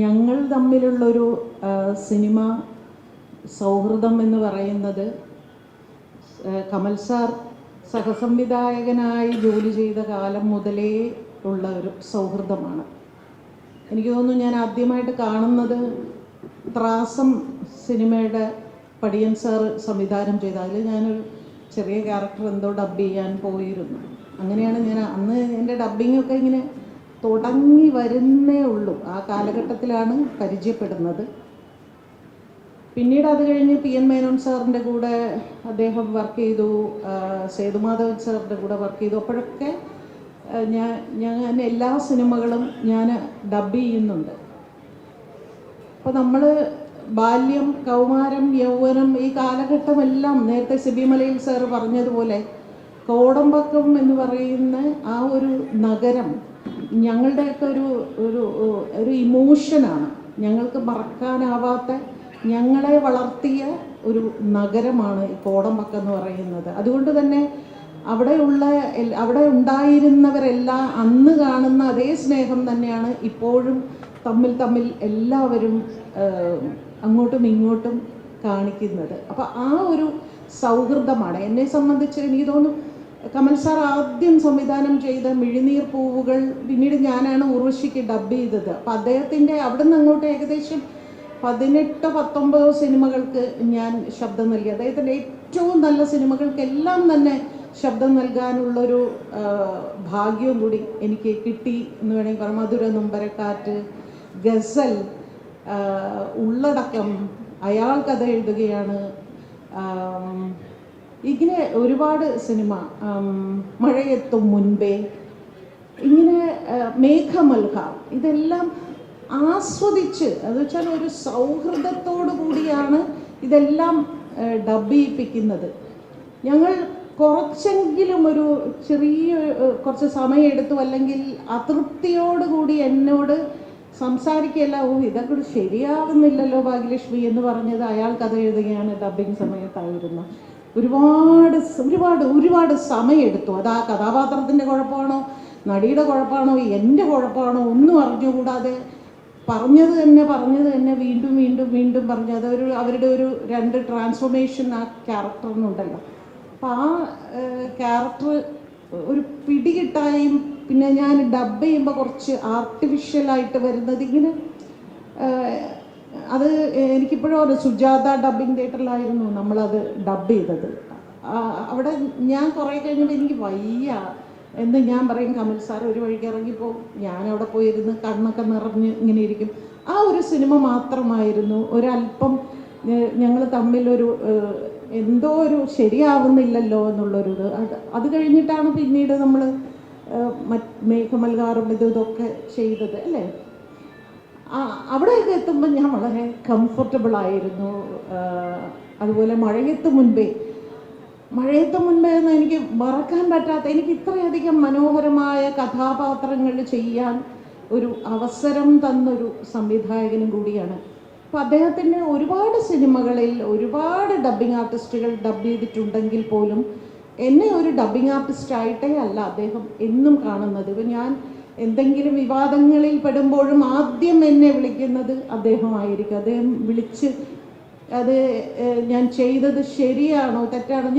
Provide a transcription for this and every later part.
ഞങ്ങൾ തമ്മിലുള്ളൊരു സിനിമ സൗഹൃദം എന്ന് പറയുന്നത് കമൽ സാർ സഹസംവിധായകനായി ജോലി ചെയ്ത കാലം മുതലേ ഉള്ള ഒരു സൗഹൃദമാണ്. എനിക്ക് തോന്നുന്നു ഞാൻ ആദ്യമായിട്ട് കാണുന്നത് ത്രാസം സിനിമയുടെ പടിയൻ സാർ സംവിധാനം ചെയ്ത, അതിൽ ഞാനൊരു ചെറിയ ക്യാരക്ടർ എന്തോ ഡബ് ചെയ്യാൻ പോയിരുന്നു. അങ്ങനെയാണ് ഞാൻ അന്ന് എൻ്റെ ഡബ്ബിങ്ങൊക്കെ ഇങ്ങനെ തുടങ്ങി വരുന്നേ ഉള്ളൂ. ആ കാലഘട്ടത്തിലാണ് പരിചയപ്പെടുന്നത്. പിന്നീട് അത് കഴിഞ്ഞ് PN മേനോൻ സാറിൻ്റെ കൂടെ അദ്ദേഹം വർക്ക് ചെയ്തു, സേതുമാധവൻ സാറിൻ്റെ കൂടെ വർക്ക് ചെയ്തു. അപ്പോഴൊക്കെ ഞാൻ എല്ലാ സിനിമകളും ഞാൻ ഡബ് ചെയ്യുന്നുണ്ട്. അപ്പോൾ നമ്മൾ ബാല്യം, കൗമാരം, യൗവനം, ഈ കാലഘട്ടമെല്ലാം നേരത്തെ സിബി മലയിൽ സാർ പറഞ്ഞതുപോലെ കോടമ്പക്കം എന്ന് പറയുന്ന ആ ഒരു നഗരം ഞങ്ങളുടെയൊക്കെ ഒരു ഇമോഷനാണ്. ഞങ്ങൾക്ക് മറക്കാനാവാത്ത, ഞങ്ങളെ വളർത്തിയ ഒരു നഗരമാണ് ഈ കോടമ്പക്കം എന്ന് പറയുന്നത്. അതുകൊണ്ട് തന്നെ അവിടെ ഉണ്ടായിരുന്നവരെല്ലാം അന്ന് കാണുന്ന അതേ സ്നേഹം തന്നെയാണ് ഇപ്പോഴും തമ്മിൽ എല്ലാവരും അങ്ങോട്ടും ഇങ്ങോട്ടും കാണിക്കുന്നത്. അപ്പോൾ ആ ഒരു സൗഹൃദമാണ് എന്നെ സംബന്ധിച്ച്. എനിക്ക് തോന്നുന്നു കമൽ സാർ ആദ്യം സംവിധാനം ചെയ്ത മിഴിനീർ പൂവുകൾ പിന്നീട് ഞാനാണ് ഉർവശിക്ക് ഡബ് ചെയ്തത്. അപ്പോൾ അദ്ദേഹത്തിൻ്റെ അവിടെ നിന്ന് അങ്ങോട്ട് ഏകദേശം 18-19 സിനിമകൾക്ക് ഞാൻ ശബ്ദം നൽകി. അദ്ദേഹത്തിൻ്റെ ഏറ്റവും നല്ല സിനിമകൾക്കെല്ലാം തന്നെ ശബ്ദം നൽകാനുള്ളൊരു ഭാഗ്യവും കൂടി എനിക്ക് കിട്ടി എന്ന് വേണമെങ്കിൽ പറയാം. മധുര നൊമ്പരക്കാറ്റ്, ഗസൽ, ഉള്ളടക്കം, അയാൾ കഥ എഴുതുകയാണ്, ഇങ്ങനെ ഒരുപാട് സിനിമ, മഴയെത്തും മുൻപേ, ഇങ്ങനെ മേഘമൽഹാർ, ഇതെല്ലാം ആസ്വദിച്ച്, അത് വെച്ചാൽ ഒരു സൗഹൃദത്തോടു കൂടിയാണ് ഇതെല്ലാം ഡബ് ചെയ്യിപ്പിക്കുന്നത്. ഞങ്ങൾ കുറച്ചെങ്കിലും കുറച്ച് സമയം എടുത്തു, അല്ലെങ്കിൽ അതൃപ്തിയോടുകൂടി എന്നോട് സംസാരിക്കുകയല്ല, ഇതൊക്കെ ശരിയാകുന്നില്ലല്ലോ ഭാഗ്യലക്ഷ്മി എന്ന് പറഞ്ഞത് അയാൾ കഥ എഴുതുകയാണ് ഡബിങ് സമയത്തായിരുന്നു. ഒരുപാട് സമയമെടുത്തു. അത് ആ കഥാപാത്രത്തിൻ്റെ കുഴപ്പമാണോ, നടിയുടെ കുഴപ്പമാണോ, എൻ്റെ കുഴപ്പമാണോ ഒന്നും അറിഞ്ഞുകൂടാതെ പറഞ്ഞത് തന്നെ വീണ്ടും പറഞ്ഞു. അവരുടെ ഒരു 2 ട്രാൻസ്ഫോർമേഷൻ ആ ക്യാരക്ടറിനുണ്ടല്ലോ. അപ്പോൾ ആ ക്യാരക്ടർ ഒരു പിടികിട്ടായും, പിന്നെ ഞാൻ ഡബ് ചെയ്യുമ്പോൾ കുറച്ച് ആർട്ടിഫിഷ്യലായിട്ട് വരുന്നത് ഇങ്ങനെ, അത് എനിക്കിപ്പോഴും സുജാത ഡബ്ബിംഗ് തിയേറ്ററിലായിരുന്നു നമ്മളത് ഡബ് ചെയ്തത്. അവിടെ ഞാൻ കുറേ കഴിഞ്ഞപ്പോൾ എനിക്ക് വയ്യ എന്ന് ഞാൻ പറയും, കമൽ സാർ ഒരു വഴിക്ക് ഇറങ്ങിപ്പോൾ ഞാനവിടെ പോയിരുന്ന് കണ്ണൊക്കെ നിറഞ്ഞ് ഇങ്ങനെ ഇരിക്കും. ആ ഒരു സിനിമ മാത്രമായിരുന്നു ഒരല്പം ഞങ്ങൾ തമ്മിലൊരു എന്തോ ഒരു ശരിയാവുന്നില്ലല്ലോ എന്നുള്ളൊരു ഇത്. അത് കഴിഞ്ഞിട്ടാണ് പിന്നീട് നമ്മൾ മേഘമൽഹാറും ഇതൊക്കെ ചെയ്തത് അല്ലേ. അവിടെയൊക്കെ എത്തുമ്പോൾ ഞാൻ വളരെ കംഫർട്ടബിളായിരുന്നു. അതുപോലെ മഴയത്ത് മുൻപേ എന്ന് എനിക്ക് മറക്കാൻ പറ്റാത്ത, എനിക്ക് ഇത്രയധികം മനോഹരമായ കഥാപാത്രങ്ങൾ ചെയ്യാൻ ഒരു അവസരം തന്നൊരു സംവിധായകനും കൂടിയാണ്. അപ്പോൾ അദ്ദേഹത്തിൻ്റെ ഒരുപാട് സിനിമകളിൽ ഒരുപാട് ഡബ്ബിംഗ് ആർട്ടിസ്റ്റുകൾ ഡബ് ചെയ്തിട്ടുണ്ടെങ്കിൽ പോലും എന്നെ ഒരു ഡബ്ബിംഗ് ആർട്ടിസ്റ്റായിട്ടേ അല്ല അദ്ദേഹം എന്നും കാണുന്നത്. ഇപ്പം ഞാൻ എന്തെങ്കിലും വിവാദങ്ങളിൽ പെടുമ്പോഴും ആദ്യം എന്നെ വിളിക്കുന്നത് അദ്ദേഹമായിരിക്കും. അദ്ദേഹം വിളിച്ച് അത് ഞാൻ ചെയ്തത് ശരിയാണോ തെറ്റാണോ,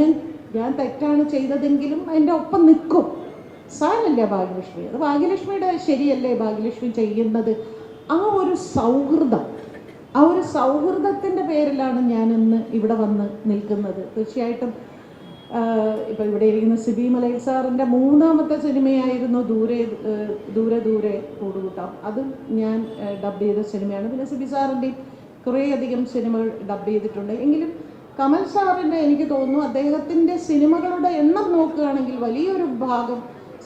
ഞാൻ തെറ്റാണ് ചെയ്തതെങ്കിലും അതിൻ്റെ ഒപ്പം നിൽക്കും. സാരമില്ല ഭാഗ്യലക്ഷ്മി, അത് ഭാഗ്യലക്ഷ്മിയുടെ ശരിയല്ലേ ഭാഗ്യലക്ഷ്മി ചെയ്യുന്നത്. ആ ഒരു സൗഹൃദത്തിൻ്റെ പേരിലാണ് ഞാനിന്ന് ഇവിടെ വന്ന് നിൽക്കുന്നത്. തീർച്ചയായിട്ടും ഇപ്പോൾ ഇവിടെ ഇരിക്കുന്ന സിബി മലയിൽ സാറിൻ്റെ 3ാമത്തെ സിനിമയായിരുന്നു ദൂരെ കൂടുകൂട്ടാം. അതും ഞാൻ ഡബ് ചെയ്ത സിനിമയാണ്. പിന്നെ സിബി സാറിൻ്റെയും കുറേയധികം സിനിമകൾ ഡബ് ചെയ്തിട്ടുണ്ട്. എങ്കിലും കമൽ സാറിൻ്റെ എനിക്ക് തോന്നുന്നു അദ്ദേഹത്തിൻ്റെ സിനിമകളുടെ എണ്ണം നോക്കുകയാണെങ്കിൽ വലിയൊരു ഭാഗം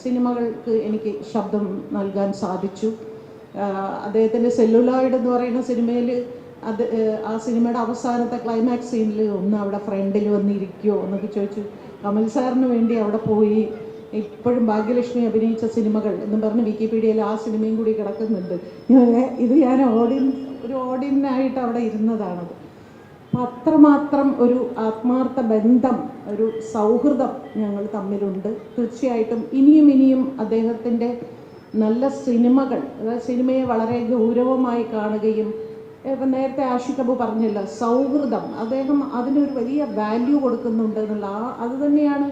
സിനിമകൾക്ക് എനിക്ക് ശബ്ദം നൽകാൻ സാധിച്ചു. അദ്ദേഹത്തിൻ്റെ സെല്ലുലോയിഡ് എന്ന് പറയുന്ന സിനിമയിൽ ആ സിനിമയുടെ അവസാനത്തെ ക്ലൈമാക്സ് സീനിൽ ഒന്ന് അവിടെ ഫ്രണ്ടിൽ വന്നിരിക്കുമോ എന്നൊക്കെ ചോദിച്ചു. കമൽ സാറിന് വേണ്ടി അവിടെ പോയി ഇപ്പോഴും ഭാഗ്യലക്ഷ്മി അഭിനയിച്ച സിനിമകൾ എന്നും പറഞ്ഞ് വിക്കിപീഡിയയിൽ ആ സിനിമയും കൂടി കിടക്കുന്നുണ്ട്. ഇത് ഞാൻ ഒരു ഓഡിയനായിട്ട് അവിടെ ഇരുന്നതാണത്. അപ്പം അത്രമാത്രം ഒരു ആത്മാർത്ഥ ബന്ധം, ഒരു സൗഹൃദം ഞങ്ങൾ തമ്മിലുണ്ട്. തീർച്ചയായിട്ടും ഇനിയും അദ്ദേഹത്തിൻ്റെ നല്ല സിനിമകൾ, അതായത് സിനിമയെ വളരെ ഗൗരവമായി കാണുകയും, ഇപ്പം നേരത്തെ ആഷിഖ് അബു പറഞ്ഞില്ല, സൗഹൃദം, അദ്ദേഹം അതിനൊരു വലിയ വാല്യൂ കൊടുക്കുന്നുണ്ട് എന്നുള്ള അത് തന്നെയാണ്.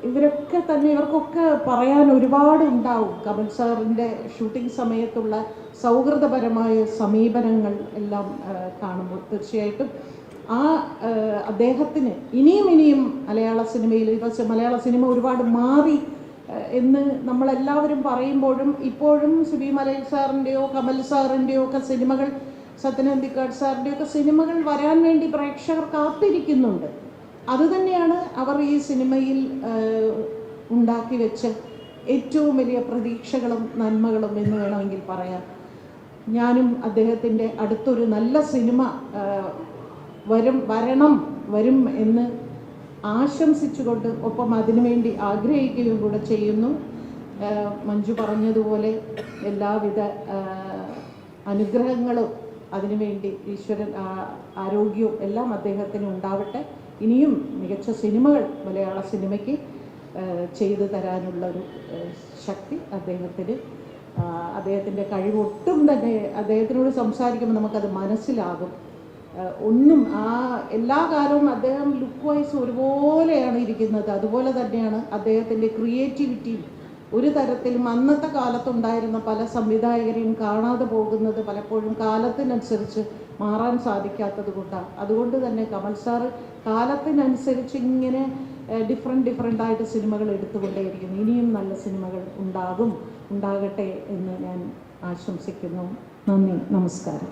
ഇവർക്കൊക്കെ പറയാൻ ഒരുപാട് ഉണ്ടാവും. കമൽ സാറിൻ്റെ ഷൂട്ടിംഗ് സമയത്തുള്ള സൗഹൃദപരമായ സമീപനങ്ങൾ എല്ലാം കാണുമ്പോൾ തീർച്ചയായിട്ടും അദ്ദേഹത്തിന് ഇനിയും മലയാള സിനിമയിൽ, മലയാള സിനിമ ഒരുപാട് മാറി എന്ന് നമ്മളെല്ലാവരും പറയുമ്പോഴും ഇപ്പോഴും സുബി മലയിൽ സാറിൻ്റെയോ കമൽ സാറിൻ്റെയോ ഒക്കെ സിനിമകൾ, സത്യൻ അന്തിക്കാട് സാറിൻ്റെയൊക്കെ സിനിമകൾ വരാൻ വേണ്ടി പ്രേക്ഷകർ കാത്തിരിക്കുന്നുണ്ട്. അതുതന്നെയാണ് അവർ ഈ സിനിമയിൽ ഉണ്ടാക്കി വെച്ച ഏറ്റവും വലിയ പ്രതീക്ഷകളും നന്മകളും എന്ന് വേണമെങ്കിൽ പറയാം. ഞാനും അദ്ദേഹത്തിൻ്റെ അടുത്തൊരു നല്ല സിനിമ വരും എന്ന് ആശംസിച്ചുകൊണ്ട് ഒപ്പം അതിനുവേണ്ടി ആഗ്രഹിക്കുകയും കൂടെ ചെയ്യുന്നു. മഞ്ജു പറഞ്ഞതുപോലെ എല്ലാവിധ അനുഗ്രഹങ്ങളും അതിനുവേണ്ടി ഈശ്വരൻ ആരോഗ്യവും എല്ലാം അദ്ദേഹത്തിന് ഉണ്ടാവട്ടെ. ഇനിയും മികച്ച സിനിമകൾ മലയാള സിനിമയ്ക്ക് ചെയ്തു തരാനുള്ളൊരു ശക്തി അദ്ദേഹത്തിന്, അദ്ദേഹത്തിൻ്റെ കഴിവൊട്ടും തന്നെ അദ്ദേഹത്തിനോട് സംസാരിക്കുമ്പോൾ നമുക്കത് മനസ്സിലാകും. ഒന്നും എല്ലാ കാലവും അദ്ദേഹം ലുക്ക് വൈസ് ഒരുപോലെയാണ് ഇരിക്കുന്നത്. അതുപോലെ തന്നെയാണ് അദ്ദേഹത്തിൻ്റെ ക്രിയേറ്റിവിറ്റിയും ഒരു തരത്തിലും അന്നത്തെ കാലത്തുണ്ടായിരുന്ന പല സംവിധായകരെയും കാണാതെ പോകുന്നത് പലപ്പോഴും കാലത്തിനനുസരിച്ച് മാറാൻ സാധിക്കാത്തത് കൊണ്ടാണ്. അതുകൊണ്ട് തന്നെ കമൽ സാറ് കാലത്തിനനുസരിച്ച് ഇങ്ങനെ ഡിഫറെൻ്റ് ആയിട്ട് സിനിമകൾ എടുത്തുകൊണ്ടേയിരിക്കുന്നു. ഇനിയും നല്ല സിനിമകൾ ഉണ്ടാകട്ടെ എന്ന് ഞാൻ ആശംസിക്കുന്നു. നന്ദി, നമസ്കാരം.